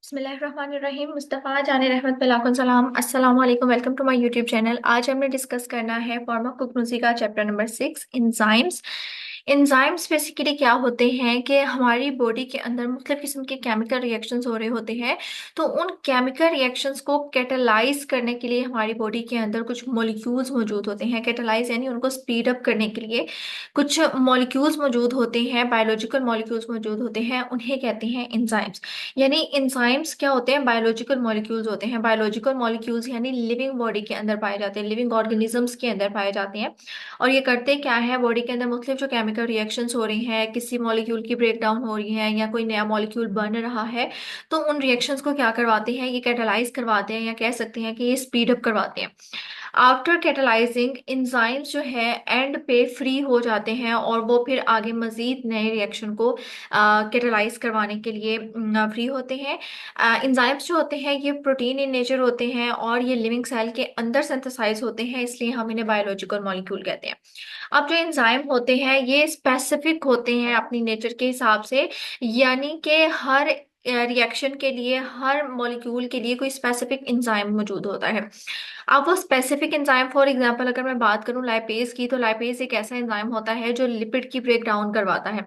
बिस्मिल्लाहिर्रहमानिर्रहीम। मुस्तफ़ा जान रहमत पे लाखों सलाम। अस्सलाम वालेकुम। Welcome to my YouTube channel. आज हमने डिस्कस करना है फार्माकोग्नोसी का chapter number 6, enzymes. Enzymes basically क्या होते हैं कि हमारी बॉडी के अंदर मुख्तलिफ किस्म के केमिकल रिएक्शंस हो रहे होते हैं। तो उन केमिकल रिएक्शंस को कैटालाइज करने के लिए हमारी बॉडी के अंदर कुछ मॉलिक्यूल्स मौजूद होते हैं। कैटालाइज यानी उनको स्पीड अप करने के लिए कुछ मॉलिक्यूल्स मौजूद होते हैं, बायोलॉजिकल मॉलिक्यूल्स मौजूद होते हैं, उन्हें कहते हैं एंजाइम्स। यानी एंजाइम्स क्या होते हैं? बायोलॉजिकल मॉलिक्यूल्स होते हैं। बायोलॉजिकल मॉलिक्यूल्स यानी लिविंग बॉडी के अंदर पाए जाते हैं, लिविंग ऑर्गेनिजम्स के अंदर पाए जाते हैं। और ये करते क्या है? बॉडी के अंदर मुख्तलिफ जो केमिकल रिएक्शंस हो रही हैं, किसी मॉलिक्यूल की ब्रेक डाउन हो रही है या कोई नया मॉलिक्यूल बन रहा है, तो उन रिएक्शंस को क्या करवाते हैं? ये कैटालाइज करवाते हैं, या कह सकते हैं कि ये स्पीड अप करवाते हैं। आफ्टर कैटालाइजिंग एंजाइम्स जो है एंड पे फ्री हो जाते हैं, और वो फिर आगे मजीद नए रिएक्शन को कैटालाइज करवाने के लिए फ्री होते हैं। एंजाइम्स जो होते हैं ये प्रोटीन इन नेचर होते हैं, और ये लिविंग सेल के अंदर सिंथेसाइज होते हैं, इसलिए हम इन्हें बायोलॉजिकल मॉलिक्यूल कहते हैं। अब जो एंजाइम होते हैं ये स्पेसिफिक होते हैं अपनी नेचर के हिसाब से, यानी कि हर रिएक्शन के लिए, हर मॉलिक्यूल के लिए कोई स्पेसिफिक एंजाइम मौजूद होता है। अब वो स्पेसिफिक एंजाइम, फॉर एग्जांपल अगर मैं बात करूं लाइपेज की, तो लाइपेज एक ऐसा एंजाइम होता है जो लिपिड की ब्रेक डाउन करवाता है।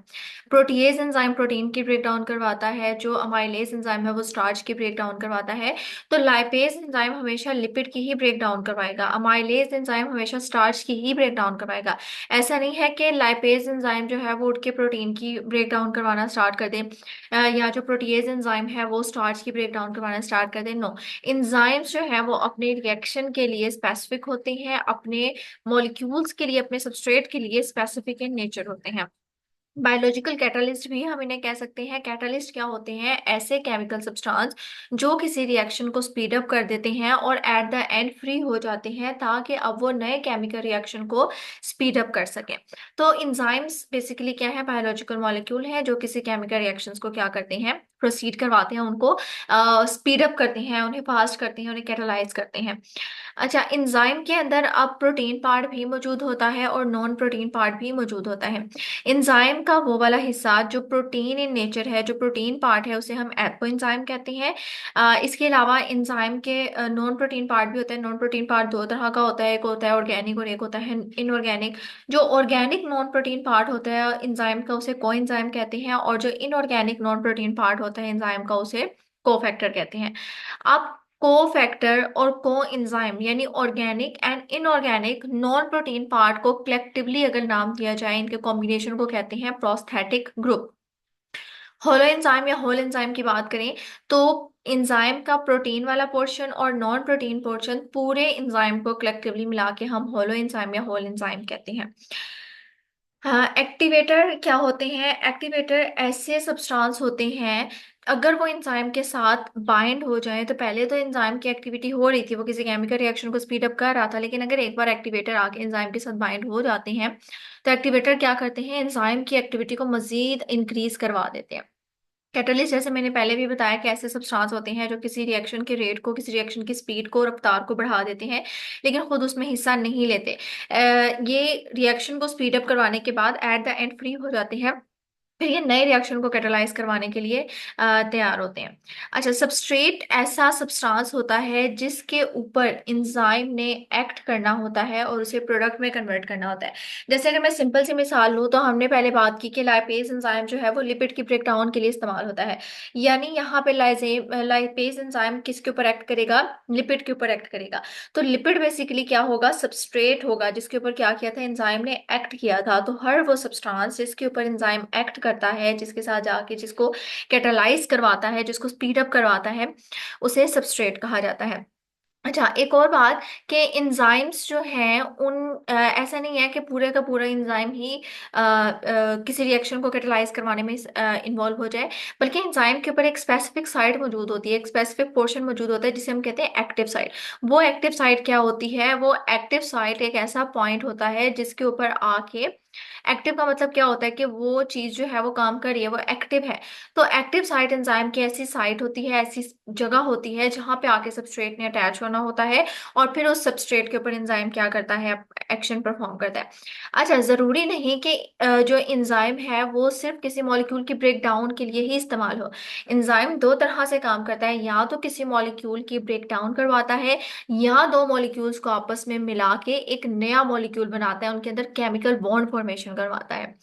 प्रोटीएज एंजाइम प्रोटीन की ब्रेक डाउन करवाता है। जो अमाइलेज एंजाइम है वो स्टार्च की ब्रेक डाउन करवाता है। तो लाइपेज एंजाइम हमेशा लिपिड की ही ब्रेक डाउन करवाएगा, अमाइलेज एंजाइम हमेशा स्टार्च की ही ब्रेक डाउन करवाएगा। ऐसा नहीं है कि लाइपेज एंजाइम जो है वो उठ के प्रोटीन की ब्रेक डाउन करवाना स्टार्ट कर दे, या जो प्रोटीएज एंजाइम है वो स्टार्च की ब्रेक डाउन करवाना स्टार्ट कर दे। नो, एंजाइम्स जो है वो अपने रिएक्शन के लिए स्पेसिफिक होते हैं, अपने मॉलिक्यूल्स के लिए, अपने सबस्ट्रेट के लिए स्पेसिफिक इन नेचर होते हैं। बायोलॉजिकल कैटालिस्ट भी हम इन्हें कह सकते हैं। कैटालिस्ट क्या होते हैं? ऐसे केमिकल सब्सटेंस जो किसी रिएक्शन को स्पीड अप कर देते हैं और एट द एंड फ्री हो जाते हैं, ताकि अब वो नए केमिकल रिएक्शन को स्पीड अप कर सकें। तो एंजाइम्स बेसिकली क्या है? बायोलॉजिकल मॉलिक्यूल है जो किसी केमिकल रिएक्शंस को क्या करते हैं? प्रोसीड करवाते हैं, उनको स्पीड अप करते हैं, उन्हें फास्ट करते हैं, उन्हें कैटालाइज करते हैं। अच्छा, एंजाइम के अंदर अब प्रोटीन पार्ट भी मौजूद होता है और नॉन प्रोटीन पार्ट भी मौजूद होता है। एंजाइम का वो वाला हिस्सा जो प्रोटीन इन नेचर है, जो प्रोटीन पार्ट है, उसे हम एपो एंजाइम कहते हैं। इसके अलावा एंजाइम के नॉन प्रोटीन पार्ट भी होते हैं। नॉन प्रोटीन पार्ट दो तरह का होता है, एक होता है ऑर्गेनिक और एक होता है इनऑर्गेनिक। जो ऑर्गेनिक नॉन प्रोटीन पार्ट होता है एंजाइम का, उसे को एंजाइम कहते हैं, और जो इनऑर्गेनिक नॉन प्रोटीन पार्ट होता है एंजाइम का, उसे कोफैक्टर कहते हैं। अब कोफैक्टर और को एंजाइम यानी organic and inorganic non protein part को कलेक्टिवली अगर नाम दिया जाए, इनके कॉम्बिनेशन को कहते हैं प्रोस्थेटिक ग्रुप। होलो एंजाइम या होल एंजाइम की बात करें तो एंजाइम का प्रोटीन वाला पोर्शन और नॉन प्रोटीन पोर्शन, पूरे एंजाइम को कलेक्टिवली मिला के हम होलो एंजाइम या होल एंजाइम कहते हैं। हाँ, एक्टिवेटर क्या होते हैं? एक्टिवेटर ऐसे सब्सटेंस होते हैं, अगर वो एंजाइम के साथ बाइंड हो जाए, तो पहले तो एंजाइम की एक्टिविटी हो रही थी, वो किसी केमिकल रिएक्शन को स्पीड अप कर रहा था, लेकिन अगर एक बार एक्टिवेटर आके एंजाइम के साथ बाइंड हो जाते हैं, तो एक्टिवेटर क्या करते हैं? एंजाइम की एक्टिविटी को मजीद इंक्रीज करवा देते हैं। कैटलिस्ट, जैसे मैंने पहले भी बताया, कि ऐसे सब्सटेंस होते हैं जो किसी रिएक्शन के रेट को, किसी रिएक्शन की स्पीड को, रफ्तार को बढ़ा देते हैं, लेकिन खुद उसमें हिस्सा नहीं लेते। ये रिएक्शन को स्पीड अप करवाने के बाद एट द एंड फ्री हो जाते हैं, फिर ये नए रिएक्शन को कैटालाइज करवाने के लिए तैयार होते हैं। अच्छा, सबस्ट्रेट ऐसा सब्सटेंस होता है जिसके ऊपर एंजाइम ने एक्ट करना होता है और उसे प्रोडक्ट में कन्वर्ट करना होता है। जैसे अगर मैं सिंपल सी मिसाल लूँ, तो हमने पहले बात की कि लाइपेज एंजाइम जो है वो लिपिड की ब्रेक डाउन के लिए इस्तेमाल होता है। यानी यहाँ पे लाइपेज एंजाइम किसके ऊपर एक्ट करेगा? लिपिड के ऊपर एक्ट करेगा। तो लिपिड बेसिकली क्या होगा? सबस्ट्रेट होगा जिसके ऊपर क्या किया था? एंजाइम ने एक्ट किया था। तो हर वो सब्सटेंस जिसके ऊपर एंजाइम एक्ट करता है, जिसके साथ जाके जिसको कैटालाइज करवाता है, जिसको स्पीड अप करवाता है, उसे सबस्ट्रेट कहा जाता है। अच्छा, एक और बात, कि एंजाइम्स जो हैं उन ऐसा नहीं है कि पूरे का पूरा एंजाइम ही किसी रिएक्शन को कैटालाइज करवाने में इन्वॉल्व हो जाए, बल्कि एंजाइम के ऊपर एक स्पेसिफिक साइट मौजूद होती है, एक स्पेसिफिक पोर्शन मौजूद होता है जिसे हम कहते हैं एक्टिव साइट। वो एक्टिव साइट क्या होती है? वो एक्टिव साइट एक ऐसा पॉइंट होता है जिसके ऊपर आके एक्टिव का मतलब क्या होता है कि वो चीज जो है वो काम कर रही है, वो एक्टिव है। तो एक्टिव साइट एंजाइम की ऐसी साइट होती है, ऐसी जगह होती है जहां पे आके सबस्ट्रेट ने अटैच होना होता है और फिर उस सबस्ट्रेट के ऊपर एंजाइम क्या करता है, एक्शन परफॉर्म करता है। अच्छा, जरूरी नहीं कि जो एंजाइम है वो सिर्फ किसी मॉलिक्यूल की ब्रेक डाउन के लिए ही इस्तेमाल हो। एंजाइम दो तरह से काम करता है, या तो किसी मॉलिक्यूल की ब्रेक डाउन करवाता है, या दो मॉलिक्यूल्स को आपस में मिला के एक नया मॉलिक्यूल बनाता है, उनके अंदर केमिकल बॉन्ड फॉर्मेशन करवाता है।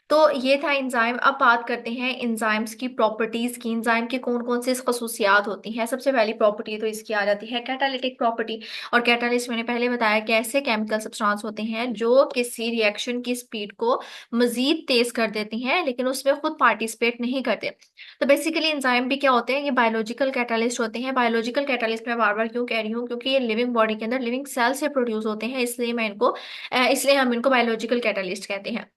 तो ये था एंजाइम। अब बात करते हैं एंजाइम्स की प्रॉपर्टीज की, एंजाइम की कौन कौन सी खसूसियात होती हैं। सबसे पहली प्रॉपर्टी तो इसकी आ जाती है कैटालिटिक प्रॉपर्टी। और कैटालिस्ट मैंने पहले बताया कि ऐसे केमिकल सब्सटेंस होते हैं जो किसी रिएक्शन की स्पीड को मजीद तेज कर देती हैं, लेकिन उसमें खुद पार्टिसिपेट नहीं करते। तो बेसिकली एंजाइम भी क्या होते हैं, ये बायोलॉजिकल कैटालिस्ट होते हैं। बायोलॉजिकल कैटालिस्ट मैं बार बार क्यों कह रही हूँ, क्योंकि ये लिविंग बॉडी के अंदर लिविंग सेल से प्रोड्यूस होते हैं, इसलिए हम इनको बायोलॉजिकल कैटालिस्ट कहते हैं।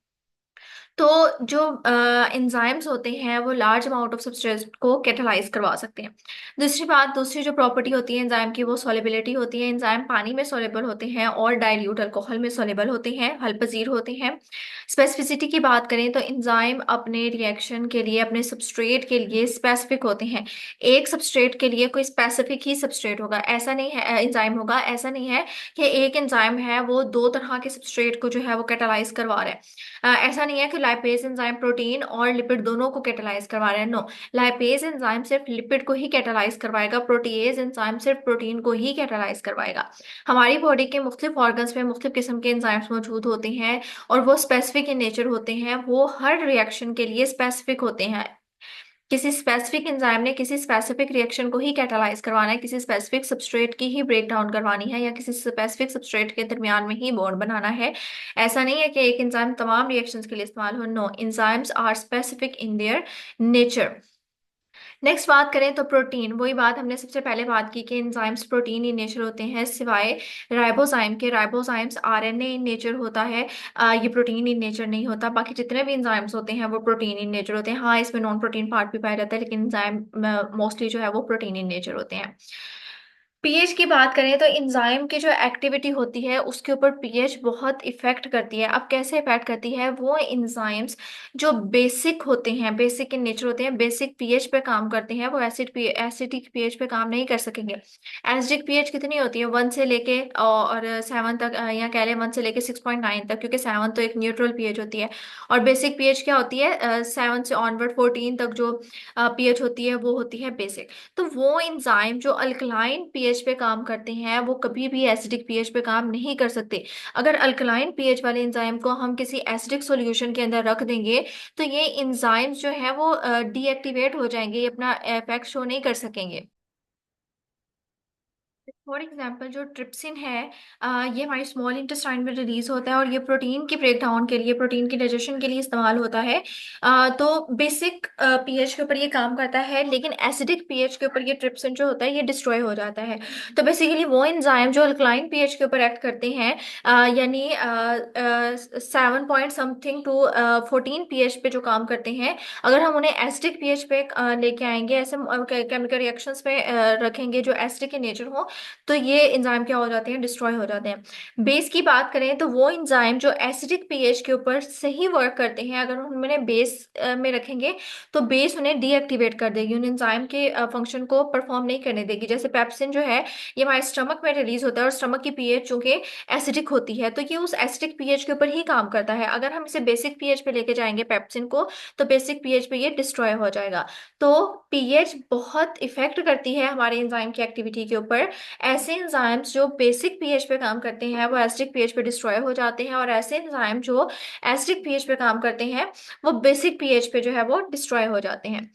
तो जो एंजाइम्स होते हैं वो लार्ज अमाउंट ऑफ सब्सटेंस को कैटालाइज करवा सकते हैं। दूसरी बात, दूसरी जो प्रॉपर्टी होती है एंजाइम की, वो सॉलिबिलिटी होती है। एंजाइम पानी में सॉलेबल होते हैं और डाइल्यूट अल्कोहल में सॉलेबल होते हैं, हल होते हैं। स्पेसिफिसिटी की बात करें तो एंजाइम अपने रिएक्शन के लिए, अपने सबस्ट्रेट के लिए स्पेसिफिक होते हैं। एक सबस्ट्रेट के लिए कोई स्पेसिफिक ही सबस्ट्रेट होगा, ऐसा नहीं है, एंजाइम होगा, ऐसा नहीं है कि एक एंजाइम है वो दो तरह के सबस्ट्रेट को जो है वो कैटालाइज करवा रहा है। ऐसा नहीं है कि लाइपेज एंजाइम प्रोटीन और लिपिड दोनों को कैटालाइज करवा रहा है, नो। लाइपेज एंजाइम सिर्फ लिपिड को ही कैटालाइज करवाएगा, प्रोटीएज एंजाइम सिर्फ प्रोटीन को ही कैटालाइज करवाएगा। हमारी बॉडी के मुख्तलिफ ऑर्गन्स में मुख्तलिफ किस्म के एंजाइम्स मौजूद होते हैं और वो स्पेसिफिक इन नेचर होते हैं, वो हर रिएक्शन के लिए स्पेसिफिक होते हैं। किसी स्पेसिफिक एंजाइम ने किसी स्पेसिफिक रिएक्शन को ही कैटालाइज करवाना है, किसी स्पेसिफिक सबस्ट्रेट की ही ब्रेक डाउन करवानी है, या किसी स्पेसिफिक सबस्ट्रेट के दरमियान में ही बॉन्ड बनाना है। ऐसा नहीं है कि एक एंजाइम तमाम रिएक्शंस के लिए इस्तेमाल हो, no, enzymes are specific in their nature. Next बात करें तो प्रोटीन, वही बात हमने सबसे पहले बात की कि एंजाइम्स प्रोटीन इन नेचर होते हैं, सिवाय राइबोजाइम के। राइबोजाइम्स आरएनए इन नेचर होता है, ये प्रोटीन इन नेचर नहीं होता। बाकी जितने भी एंजाइम्स होते हैं वो प्रोटीन इन नेचर होते हैं। हाँ, इसमें नॉन प्रोटीन पार्ट भी पाया जाता है, लेकिन एंजाइम मोस्टली जो है वो प्रोटीन इन नेचर होते हैं। पीएच की बात करें तो एंजाइम की जो एक्टिविटी होती है उसके ऊपर पीएच बहुत इफेक्ट करती है। अब कैसे इफेक्ट करती है, वो एंजाइम्स जो बेसिक होते हैं, बेसिक इन नेचर होते हैं, बेसिक पीएच पे काम करते हैं, वो एसिडिक पीएच पे काम नहीं कर सकेंगे। एसिडिक पीएच कितनी होती है, 1 से लेके और 7 तक, या कह लें 1 से लेके 6.9 तक, क्योंकि 7 तो एक न्यूट्रल पीएच होती है। और बेसिक पीएच क्या होती है, 7 से ऑनवर्ड 14 तक जो पीएच होती है वो होती है बेसिक। तो वो एंजाइम जो अल्कलाइन पीएच पे काम करते हैं वो कभी भी एसिडिक पीएच पे काम नहीं कर सकते। अगर अल्कलाइन पीएच वाले एंजाइम को हम किसी एसिडिक सॉल्यूशन के अंदर रख देंगे तो ये एंजाइम्स जो है वो डीएक्टिवेट हो जाएंगे, ये अपना इफेक्ट शो नहीं कर सकेंगे। फॉर एग्जाम्पल जो ट्रिप्सिन है, ये हमारी स्मॉल इंटेस्टाइन में रिलीज होता है और ये प्रोटीन की ब्रेक डाउन के लिए, प्रोटीन की डाइजेशन के लिए इस्तेमाल होता है। तो बेसिक पीएच के ऊपर ये काम करता है, लेकिन एसिडिक पीएच के ऊपर ये ट्रिप्सिन जो होता है ये डिस्ट्रॉय हो जाता है। तो बेसिकली वो एंजाइम जो अल्कलाइन पीएच के ऊपर एक्ट करते हैं, यानी 7 पॉइंट समथिंग टू 14 पीएच पे जो काम करते हैं, अगर हम उन्हें एसिडिक पीएच पे लेके आएंगे, ऐसे केमिकल रिएक्शंस पे रखेंगे जो एसिडिक in नेचर हो, तो ये एंजाइम क्या हो जाते हैं, डिस्ट्रॉय हो जाते हैं। बेस की बात करें तो वो एंजाइम जो एसिडिक पीएच के ऊपर सही वर्क करते हैं, अगर हम उन्हें बेस में रखेंगे तो बेस उन्हें डीएक्टिवेट कर देगी, उन एंजाइम के फंक्शन को परफॉर्म नहीं करने देगी। जैसे पेप्सिन जो है ये हमारे स्टमक में रिलीज होता है, और स्टमक की पीएच चूंकि एसिडिक होती है तो ये उस एसिडिक पीएच के ऊपर ही काम करता है। अगर हम इसे बेसिक पीएच पे लेके जाएंगे पेप्सिन को, तो बेसिक पीएच पे ये डिस्ट्रॉय हो जाएगा। तो पीएच बहुत इफेक्ट करती है हमारे एंजाइम की एक्टिविटी के ऊपर। ऐसे एंजाइम्स जो बेसिक पीएच पे काम करते हैं वो एसिडिक पीएच पे डिस्ट्रॉय हो जाते हैं, और ऐसे एंजाइम जो एसिडिक पीएच पे काम करते हैं वो बेसिक पीएच पे जो है वो डिस्ट्रॉय हो जाते हैं।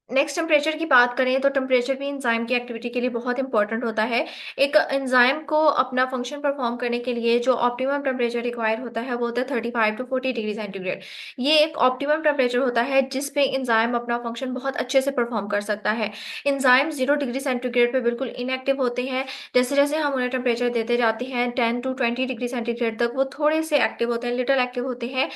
नेक्स्ट, टेम्परेचर की बात करें तो टेम्परेचर भी एंजाइम की एक्टिविटी के लिए बहुत इंपॉर्टेंट होता है। एक एंजाइम को अपना फंक्शन परफॉर्म करने के लिए जो ऑप्टिमम टेम्परेचर रिक्वायर होता है वो होता है 35 to 40 डिग्री सेंटीग्रेड। ये एक ऑप्टिमम टेम्परेचर होता है जिस पे एंजाइम अपना फंक्शन बहुत अच्छे से परफॉर्म कर सकता है। एंजाइम 0 डिग्री सेंटीग्रेड पे बिल्कुल इनएक्टिव होते हैं। जैसे जैसे हम उन्हें टेम्परेचर देते जाते हैं 10 to 20 डिग्री सेंटीग्रेड तक, वो थोड़े से एक्टिव होते हैं, लिटिल एक्टिव होते हैं।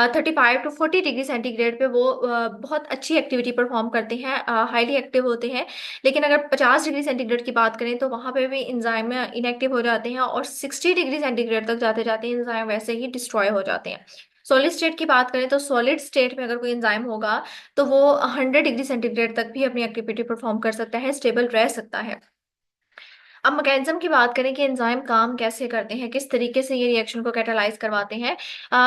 35 to 40 डिग्री सेंटीग्रेड पे वो बहुत अच्छी एक्टिविटी परफॉर्म करते हैं। हैं हाईली एक्टिव होते हैं, लेकिन अगर 50 डिग्री सेंटीग्रेड की बात करें तो वहां पे भी इंजाइम इनएक्टिव हो जाते हैं, और 60 डिग्री सेंटीग्रेड तक जाते जाते इंजाइम वैसे ही डिस्ट्रॉय हो जाते हैं। सॉलिड स्टेट की बात करें तो सॉलिड स्टेट में अगर कोई एंजाइम होगा तो वो 100 डिग्री सेंटीग्रेड तक भी अपनी एक्टिविटी परफॉर्म कर सकता है, स्टेबल रह सकता है। अब मैकेनिज्म की बात करें कि एंजाइम काम कैसे करते हैं, किस तरीके से ये रिएक्शन को कैटालाइज करवाते हैं।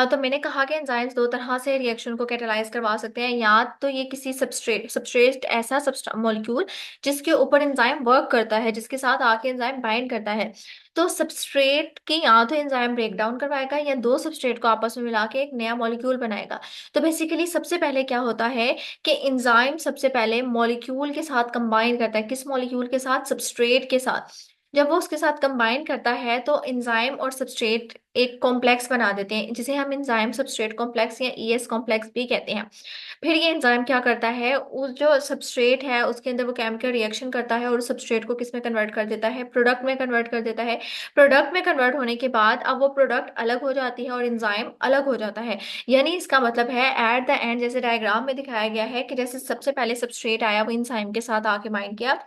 तो मैंने कहा कि एंजाइम्स दो तरह से रिएक्शन को कैटालाइज करवा सकते हैं। या तो ये किसी सबस्ट्रेट सबस्ट्रेट ऐसा मॉलिक्यूल जिसके ऊपर एंजाइम वर्क करता है, जिसके साथ आके एंजाइम बाइंड करता है, तो सबस्ट्रेट की या तो एंजाइम ब्रेक डाउन करवाएगा या दो सबस्ट्रेट को आपस में मिला के एक नया मॉलिक्यूल बनाएगा। तो बेसिकली सबसे पहले क्या होता है कि एंजाइम सबसे पहले मॉलिक्यूल के साथ कंबाइन करता है। किस मॉलिक्यूल के साथ? सबस्ट्रेट के साथ। जब वो उसके साथ कंबाइन करता है तो एंजाइम और सबस्ट्रेट एक कॉम्प्लेक्स बना देते हैं, जिसे हम एंजाइम सबस्ट्रेट कॉम्प्लेक्स या ईएस कॉम्प्लेक्स भी कहते हैं। फिर ये एंजाइम क्या करता है, उस जो सबस्ट्रेट है उसके अंदर वो केमिकल रिएक्शन करता है और उस सबस्ट्रेट को किस में कन्वर्ट कर देता है? प्रोडक्ट में कन्वर्ट कर देता है। प्रोडक्ट में कन्वर्ट होने के बाद अब वो प्रोडक्ट अलग हो जाती है और एंजाइम अलग हो जाता है। यानी इसका मतलब है एट द एंड, जैसे डायग्राम में दिखाया गया है कि जैसे सबसे पहले सबस्ट्रेट आया, वो एंजाइम के साथ आके बाइंड किया,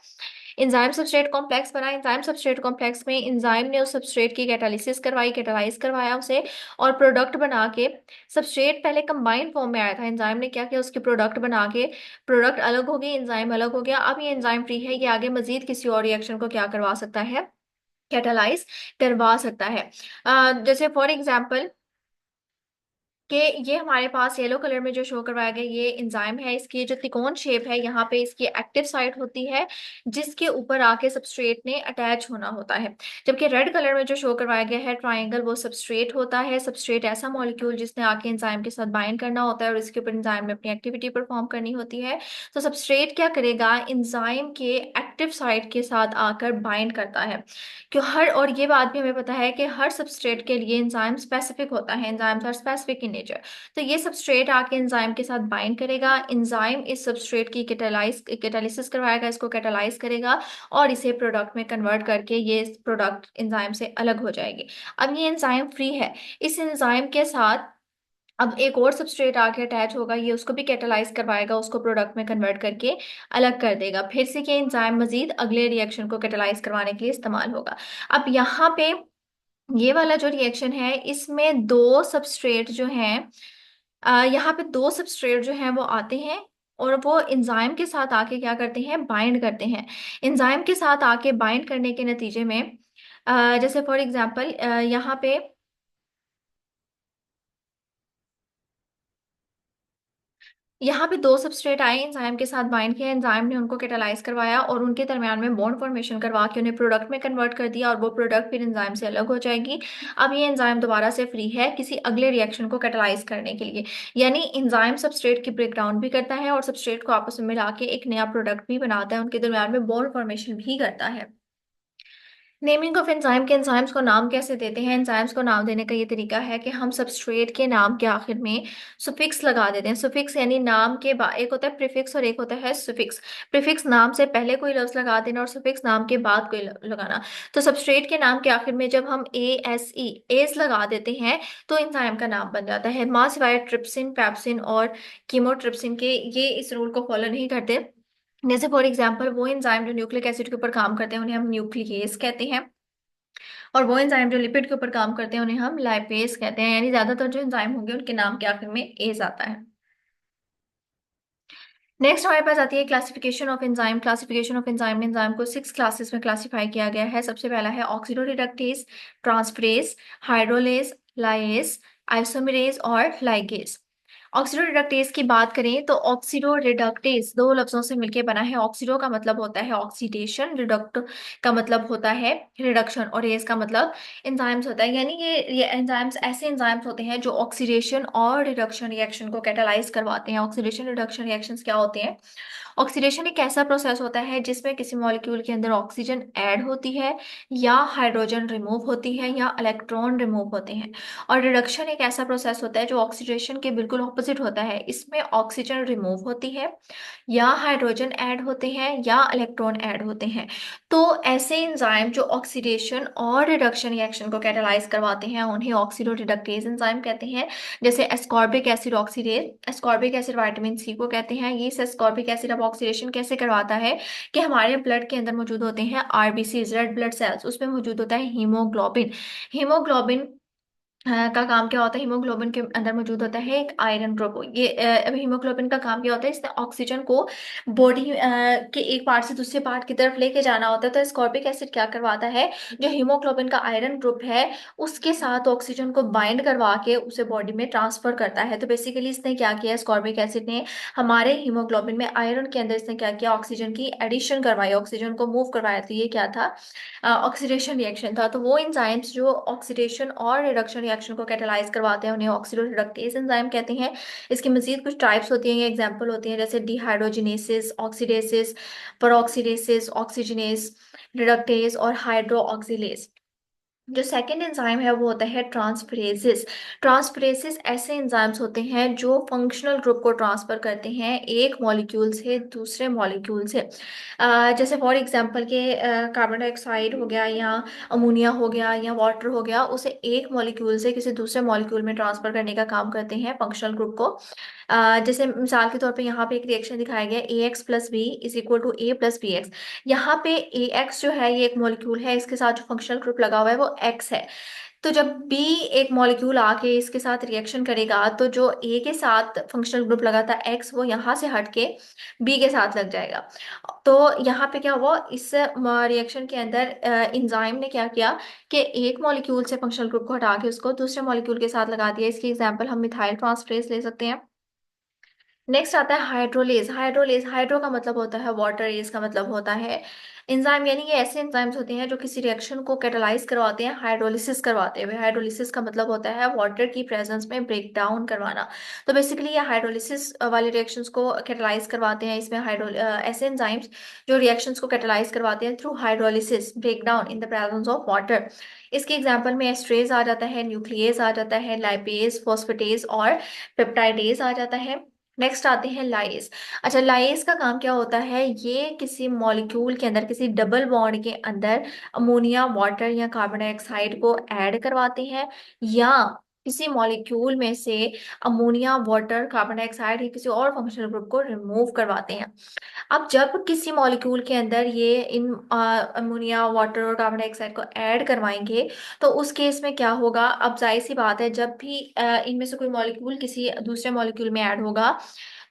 एंजाइम सबस्ट्रेट कॉम्प्लेक्स बना। एंजाइम सबस्ट्रेट कॉम्प्लेक्स में एंजाइम ने उस सबस्ट्रेट की कैटालिसिस करवाई, कैटालाइज करवाया उसे, और प्रोडक्ट बना के, सबस्ट्रेट पहले कंबाइंड फॉर्म में आया था, एंजाइम ने क्या किया, उसकी प्रोडक्ट बना के, प्रोडक्ट अलग हो गई, एंजाइम अलग हो गया। अब ये एंजाइम फ्री है, ये आगे मजीद किसी और रिएक्शन को क्या करवा सकता है? कैटालाइज करवा सकता है। जैसे फॉर एग्जाम्पल कि ये हमारे पास येलो कलर में जो शो करवाया गया ये एंजाइम है, इसकी जो त्रिकोण शेप है यहाँ पे इसकी एक्टिव साइट होती है, जिसके ऊपर आके सबस्ट्रेट ने अटैच होना होता है। जबकि रेड कलर में जो शो करवाया गया है ट्राइंगल, वो सबस्ट्रेट होता है। सबस्ट्रेट ऐसा मॉलिक्यूल जिसने आके एंजाइम के साथ बाइंड करना होता है और इसके ऊपर एंजाइम ने अपनी एक्टिविटी परफॉर्म करनी होती है। तो सबस्ट्रेट क्या करेगा, एंजाइम के एक्टिव साइट के साथ आकर बाइंड करता है। क्यों हर और ये बात भी हमें पता है कि हर सबस्ट्रेट के लिए एंजाइम स्पेसिफिक होता है, enzymes are specific in nature. तो ये सबस्ट्रेट आके एंजाइम के साथ बाइंड करेगा, एंजाइम इस सबस्ट्रेट की कैटालिसिस करवाएगा, इसको कैटालाइज करेगा और इसे प्रोडक्ट में कन्वर्ट करके ये प्रोडक्ट एंजाइम से अलग हो जाएगी। अब ये एंजाइम फ्री है, इस एंजाइम के साथ अब एक और सबस्ट्रेट आके अटैच होगा, ये उसको भी कैटालाइज करवाएगा, उसको प्रोडक्ट में कन्वर्ट करके अलग कर देगा। फिर से ये एंजाइम मजीद अगले रिएक्शन को कैटालाइज करवाने के लिए इस्तेमाल होगा। अब यहाँ पे ये वाला जो रिएक्शन है इसमें दो सबस्ट्रेट जो हैं, यहाँ पे दो सबस्ट्रेट जो हैं वो आते हैं और वो एंजाइम के साथ आके क्या करते हैं? बाइंड करते हैं। एंजाइम के साथ आके बाइंड करने के नतीजे में जैसे फॉर एग्जांपल यहाँ पे दो सबस्ट्रेट आए, एंजाइम के साथ बाइंड किया, एंजाइम ने उनको कैटालाइज करवाया और उनके दरमियान में बॉन्ड फॉर्मेशन करवा के उन्हें प्रोडक्ट में कन्वर्ट कर दिया, और वो प्रोडक्ट फिर एंजाइम से अलग हो जाएगी। अब ये एंजाइम दोबारा से फ्री है किसी अगले रिएक्शन को कैटालाइज करने के लिए। यानी एंजाइम सबस्ट्रेट की ब्रेकडाउन भी करता है और सबस्ट्रेट को आपस में मिला के एक नया प्रोडक्ट भी बनाता है, उनके दरमियान में बॉन्ड फॉर्मेशन भी करता है। नेमिंग ऑफ एंजाइम, के एंजाइम्स को नाम कैसे देते हैं? एंजाइम्स को नाम देने का ये तरीका है कि हम सबस्ट्रेट के नाम के आखिर में सुफिक्स लगा देते हैं। सुफिक्स यानी नाम के बाद, एक होता है प्रीफिक्स और एक होता है सुफिक्स। प्रीफिक्स नाम से पहले कोई लफ्ज लगा देना और सुफिक्स नाम के बाद कोई लगाना। तो सबस्ट्रेट के नाम के आखिर में जब हम ASE एस लगा देते हैं तो एंजाइम का नाम बन जाता है। मां सिवाय ट्रिप्सिन, पैप्सिन और कीमोट्रिप्सिन के ये इस रूल को फॉलो नहीं करते। जैसे फॉर एग्जांपल वो एंजाइम जो न्यूक्लिक एसिड के ऊपर काम करते हैं उन्हें हम न्यूक्लियेज कहते हैं, और वो एंजाइम जो लिपिड के ऊपर काम करते हैं उन्हें हम लाइपेज कहते हैं। यानी ज्यादातर जो एंजाइम होंगे उनके नाम के आखिर में एज आता है। नेक्स्ट हमारे पास आती है classification of enzyme. Classification of enzyme में एंजाइम को 6 क्लासेस में क्लासिफाई किया गया है। सबसे पहला है ऑक्सीडोरिडक्टेज, ट्रांसफरेज, हाइड्रोलेज, लाइएज, आइसोमेरेज और लाइगेज। ऑक्सीडोरिडक्टेज की बात करें तो ऑक्सीडोरिडक्टेज दो लफ्जों से मिलकर बना है। ऑक्सीडो का मतलब होता है ऑक्सीडेशन, रिडक्ट का मतलब होता है रिडक्शन, और एज का मतलब एंजाइम्स होता है। यानी ये एंजाइम्स ऐसे एंजाइम्स होते हैं जो ऑक्सीडेशन और रिडक्शन रिएक्शन को कैटालाइज करवाते हैं। ऑक्सीडेशन रिडक्शन रिएक्शंस क्या होते हैं? ऑक्सीडेशन एक ऐसा प्रोसेस होता है जिसमें किसी मॉलिक्यूल के अंदर ऑक्सीजन ऐड होती है या हाइड्रोजन रिमूव होती है या इलेक्ट्रॉन रिमूव होते हैं। और रिडक्शन एक ऐसा प्रोसेस होता है जो ऑक्सीडेशन के बिल्कुल ऑपोजिट ऑपोजिट होता है, इसमें ऑक्सीजन रिमूव होती है, या हाइड्रोजन ऐड होते हैं, या इलेक्ट्रॉन ऐड होते हैं। तो ऐसे एंजाइम जो ऑक्सीडेशन और रिडक्शन रिएक्शन को कैटालाइज करवाते हैं उन्हें ऑक्सीडो रिडक्टेज एंजाइम कहते हैं। जैसे ascorbic acid oxidase, ascorbic acid vitamin C को कहते हैं। ये एस्कॉर्बिक एसिड अब ऑक्सीडेशन कैसे करवाता है कि हमारे ब्लड के अंदर मौजूद होते हैं आरबीसी, रेड ब्लड सेल्स, उसमें मौजूद होता है हीमोग्लोबिन। हीमोग्लोबिन का काम क्या होता है, हीमोग्लोबिन के अंदर मौजूद होता है एक आयरन ग्रुप। ये हीमोग्लोबिन का काम क्या होता है, इसने ऑक्सीजन को बॉडी के एक पार्ट से दूसरे पार्ट की तरफ लेके जाना होता है। तो एस्कॉर्बिक एसिड क्या करवाता है, जो हीमोग्लोबिन का आयरन ग्रुप है उसके साथ ऑक्सीजन को बाइंड करवा के उसे बॉडी में ट्रांसफर करता है। तो बेसिकली इसने क्या किया, एस्कॉर्बिक एसिड ने हमारे हीमोग्लोबिन में आयरन के अंदर इसने क्या किया, ऑक्सीजन की एडिशन करवाई, ऑक्सीजन को मूव करवाया। तो ये क्या था, ऑक्सीडेशन रिएक्शन था। तो वो एंजाइम्स जो ऑक्सीडेशन और रिडक्शन रिएक्शन को कैटालाइज करवाते हैं उन्हें ऑक्सीडो रिडक्टेज एंजाइम कहते हैं। इसकी मजीद कुछ टाइप्स होती हैं, एग्जाम्पल होती हैं जैसे डिहाइड्रोजिनेसिस, ऑक्सीडेसिस, परऑक्सीडेसिस, ऑक्सीजनेस, रिडक्टेज और हाइड्रो ऑक्सीलेज। जो सेकंड एंजाइम है वो होता है ट्रांसफरेसिस। ट्रांसफरेसिस ऐसे एंजाइम्स होते हैं जो फंक्शनल ग्रुप को ट्रांसफर करते हैं एक मॉलिक्यूल से दूसरे मॉलिक्यूल से। जैसे फॉर एग्जांपल के कार्बन डाइऑक्साइड हो गया, या अमोनिया हो गया, या वाटर हो गया, उसे एक मॉलिक्यूल से किसी दूसरे मॉलिक्यूल में ट्रांसफर करने का काम करते हैं फंक्शनल ग्रुप को। जैसे मिसाल के तौर पे यहाँ पे एक रिएक्शन दिखाया गया, A X plus B is equal to A plus B X. यहाँ पे ए एक्स जो है ये एक मॉलिक्यूल है, इसके साथ जो फंक्शनल ग्रुप लगा हुआ है वो एक्स है। तो जब बी एक मॉलिक्यूल आके इसके साथ रिएक्शन करेगा तो जो ए के साथ फंक्शनल ग्रुप लगा था एक्स, वो यहाँ से हट के बी के साथ लग जाएगा। तो यहाँ पे क्या हुआ, इस रिएक्शन के अंदर इंजाइम ने क्या किया कि एक मॉलिक्यूल से फंक्शनल ग्रुप को हटा के उसको दूसरे मॉलिक्यूल के साथ लगा दिया। इसकी एग्जांपल हम मिथाइल ट्रांसफरेज ले सकते हैं। नेक्स्ट आता है हाइड्रोलेज। हाइड्रोलेज, हाइड्रो का मतलब होता है वाटर, एज का मतलब होता है एंजाइम, यानी ये ऐसे एंजाइम्स होते हैं जो किसी रिएक्शन को कैटालाइज करवाते हैं हाइड्रोलिसिस करवाते हुए। हाइड्रोलिसिस का मतलब होता है वाटर की प्रेजेंस में ब्रेक डाउन करवाना। तो बेसिकली ये हाइड्रोलिसिस वाले रिएक्शंस को कैटालाइज करवाते हैं। इसमें हाइड्रो ऐसे एंजाइम्स जो रिएक्शंस को कैटालाइज करवाते हैं through hydrolysis, break down in the presence of water. इसके एग्जाम्पल में एस्ट्रेज आ जाता है, न्यूक्लियस आ जाता है, लाइपेज, फॉस्फेटेज और पेप्टाइडेज आ जाता है। नेक्स्ट आते हैं लाइस। अच्छा, लाइस का काम क्या होता है, ये किसी मॉलिक्यूल के अंदर, किसी डबल बॉन्ड के अंदर अमोनिया, वाटर या कार्बन डाइऑक्साइड को ऐड करवाते हैं, या किसी मॉलिक्यूल में से अमोनिया, वाटर, कार्बन डाइऑक्साइड या किसी और फंक्शनल ग्रुप को रिमूव करवाते हैं। अब जब किसी मॉलिक्यूल के अंदर ये इन अमोनिया, वाटर और कार्बन डाइऑक्साइड को ऐड करवाएंगे तो उस केस में क्या होगा, अब जाहिर सी बात है जब भी इनमें से कोई मॉलिक्यूल किसी दूसरे मॉलिक्यूल में ऐड होगा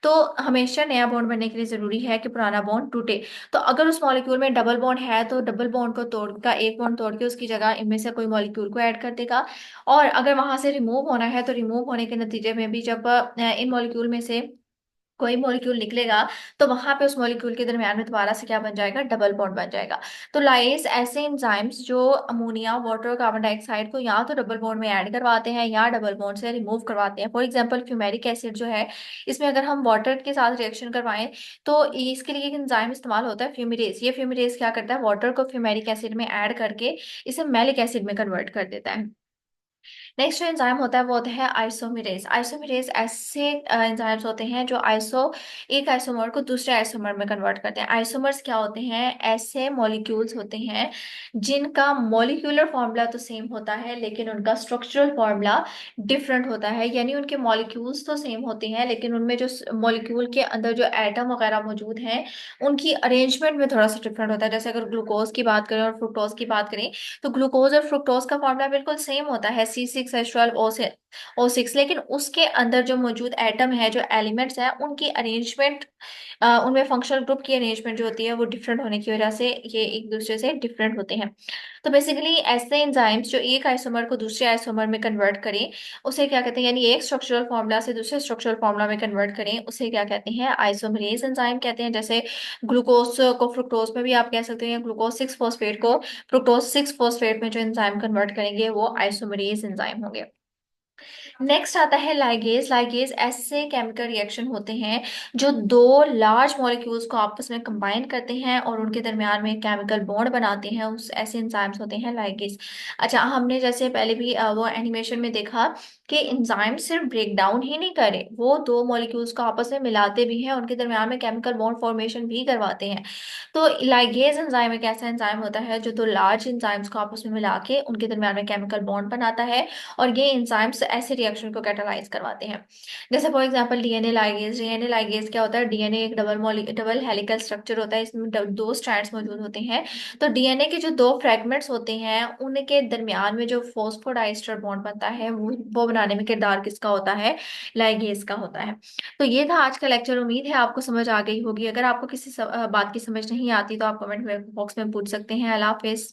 तो हमेशा नया बॉन्ड बनने के लिए जरूरी है कि पुराना बॉन्ड टूटे। तो अगर उस मॉलिक्यूल में डबल बॉन्ड है तो डबल बॉन्ड को तोड़कर, एक बॉन्ड तोड़ के उसकी जगह इनमें से कोई मॉलिक्यूल को ऐड कर देगा। और अगर वहां से रिमूव होना है तो रिमूव होने के नतीजे में भी जब इन मॉलिक्यूल में से कोई मॉलिक्यूल निकलेगा तो वहां पे उस मॉलिक्यूल के दरम्यान में दोबारा से क्या बन जाएगा, डबल बॉन्ड बन जाएगा। तो लाइस ऐसे एंजाइम्स जो अमोनिया, वाटर और कार्बन डाइऑक्साइड को या तो डबल बॉन्ड में ऐड करवाते हैं या डबल बॉन्ड से रिमूव करवाते हैं। फॉर एग्जांपल फ्यूमेरिक एसिड जो है, इसमें अगर हम वाटर के साथ रिएक्शन करवाएं तो इसके लिए एक एंजाइम इस्तेमाल होता है फ्यूमिरेज। ये फ्यूमिरेज क्या करता है, वाटर को फ्यूमेरिक एसिड में ऐड करके इसे मैलिक एसिड में कन्वर्ट कर देता है। नेक्स्ट जो एंजाइम होता है वो होता है आइसोमेरेज। आइसोमेरेज ऐसे एंजाइम्स होते हैं जो एक आइसोमर को दूसरे आइसोमर में कन्वर्ट करते हैं। आइसोमर्स क्या होते हैं, ऐसे मॉलिक्यूल्स होते हैं जिनका मॉलिक्यूलर फॉर्मूला तो सेम होता है लेकिन उनका स्ट्रक्चरल फॉर्मूला डिफरेंट होता है। यानी उनके मॉलिक्यूल्स तो सेम होते हैं लेकिन उनमें जो मॉलिक्यूल के अंदर जो एटम वगैरह मौजूद हैं उनकी अरेंजमेंट में थोड़ा सा डिफरेंट होता है। जैसे अगर ग्लूकोज की बात करें और फ्रुक्टोज की बात करें तो ग्लूकोज और फ्रुक्टोज का फॉर्मूला बिल्कुल सेम होता है, C6H12O6, लेकिन उसके अंदर जो मौजूद एटम है, जो एलिमेंट्स हैं, उनकी अरेंजमेंट, उनमें फंक्शनल ग्रुप की अरेंजमेंट जो होती है वो डिफरेंट होने की वजह से ये एक दूसरे से डिफरेंट होते हैं। तो बेसिकली ऐसे एंजाइम्स जो एक आइसोमर को दूसरे आइसोमर में कन्वर्ट करें उसे क्या कहते हैं, यानी एक स्ट्रक्चरल फॉर्मूला से दूसरे स्ट्रक्चरल फॉर्मूला में कन्वर्ट करें उसे क्या कहते हैं, आइसोमरेज एंजाइम कहते हैं। जैसे ग्लूकोज को फ्रुक्टोज में भी आप कह सकते हैं, ग्लूकोज सिक्स फॉस्फेट को फ्रुक्टोज सिक्स फॉस्फेट में जो एंजाइम कन्वर्ट करेंगे वो आइसोमरेज एंजाइम होंगे। नेक्स्ट आता है लाइगेज। लाइगेज ऐसे केमिकल रिएक्शन होते हैं जो दो लार्ज मॉलिक्यूल्स को आपस में कंबाइन करते हैं और उनके दरमियान में केमिकल बॉन्ड बनाते हैं, उस ऐसे एंजाइम्स होते हैं लाइगेज। अच्छा, हमने जैसे पहले भी वो एनिमेशन में देखा कि एंजाइम सिर्फ ब्रेक डाउन ही नहीं करे, वो दो मॉलिक्यूल्स को आपस में मिलाते भी हैं, उनके दरमियान में केमिकल बॉन्ड फॉर्मेशन भी करवाते हैं। तो लाइगेज एंजाइम एक ऐसा एंजाइम होता है जो दो लार्ज एंजाइम्स को आपस में मिला के उनके दरमियान में केमिकल बॉन्ड बनाता है, और ये एंजाइम्स ऐसे रिएक्शन को कैटालाइज करवाते हैं। जैसे for example DNA ligase. DNA ligase क्या होता है? डीएनए एक डबल हेलिकल स्ट्रक्चर होता है, इसमें दो स्ट्रैंड्स मौजूद होते हैं। तो डीएनए के जो दो फ्रेगमेंट्स होते हैं उनके दरमियान में जो फॉस्फोडाइस्टर बॉन्ड बनता है, वो बनाने में किरदार किसका होता है? लाइगेज का होता है। तो ये था आज का लेक्चर। उम्मीद है आपको समझ आ गई होगी। अगर आपको किसी बात की समझ नहीं आती तो आप कमेंट बॉक्स में पूछ सकते हैं। अल्लाह हाफिज।